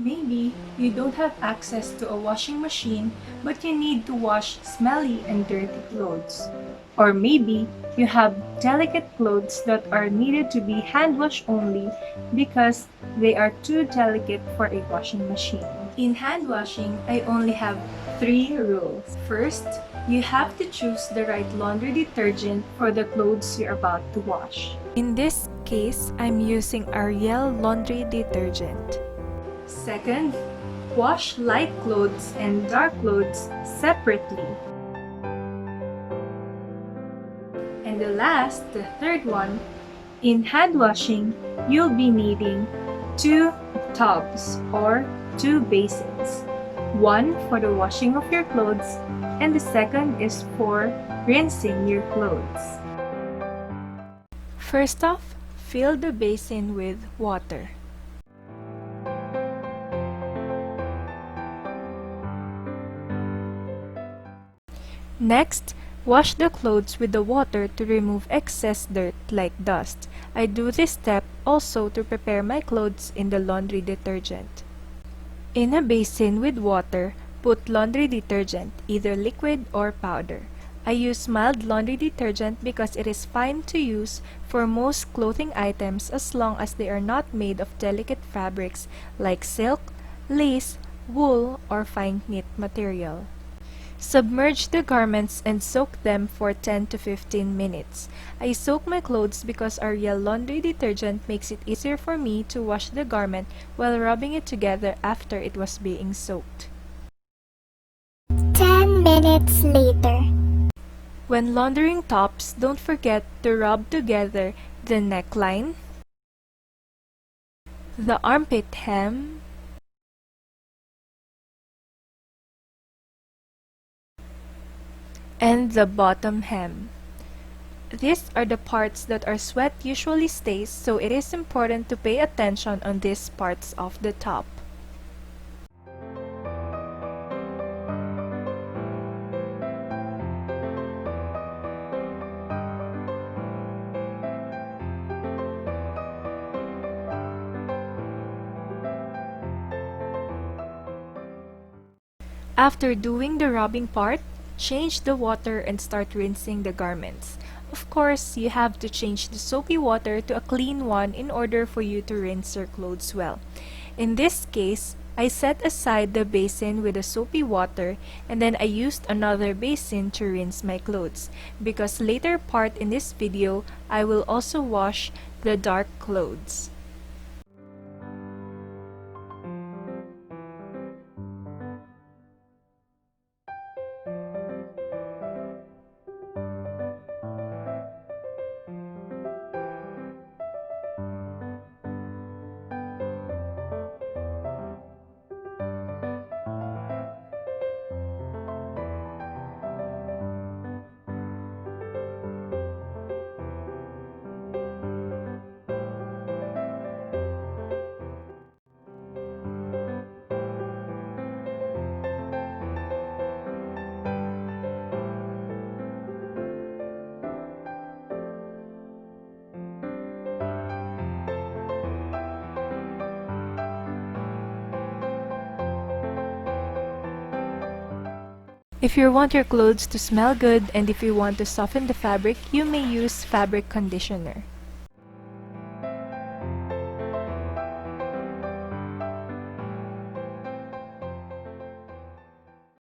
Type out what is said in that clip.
Maybe you don't have access to a washing machine, but you need to wash smelly and dirty clothes. Or maybe you have delicate clothes that are needed to be hand washed only because they are too delicate for a washing machine. In hand washing, I only have 3 rules. First, you have to choose the right laundry detergent for the clothes you're about to wash. In this case, I'm using Ariel laundry detergent. Second, wash light clothes and dark clothes separately. And the third one, in hand washing, you'll be needing 2 tubs or 2 basins. One for the washing of your clothes and the second is for rinsing your clothes. First off, fill the basin with water. Next, wash the clothes with the water to remove excess dirt like dust. I do this step also to prepare my clothes in the laundry detergent. In a basin with water, put laundry detergent, either liquid or powder. I use mild laundry detergent because it is fine to use for most clothing items as long as they are not made of delicate fabrics like silk, lace, wool, or fine knit material. Submerge the garments and soak them for 10 to 15 minutes. I soak my clothes because Ariel laundry detergent makes it easier for me to wash the garment while rubbing it together after it was being soaked. 10 minutes later. When laundering tops, don't forget to rub together the neckline, the armpit hem, and the bottom hem. These are the parts that our sweat usually stays, so it is important to pay attention on these parts of the top. After doing the rubbing part, change the water and start rinsing the garments. Of course, you have to change the soapy water to a clean one in order for you to rinse your clothes well. In this case, I set aside the basin with the soapy water and then I used another basin to rinse my clothes because later part in this video, I will also wash the dark clothes. If you want your clothes to smell good and if you want to soften the fabric, you may use fabric conditioner.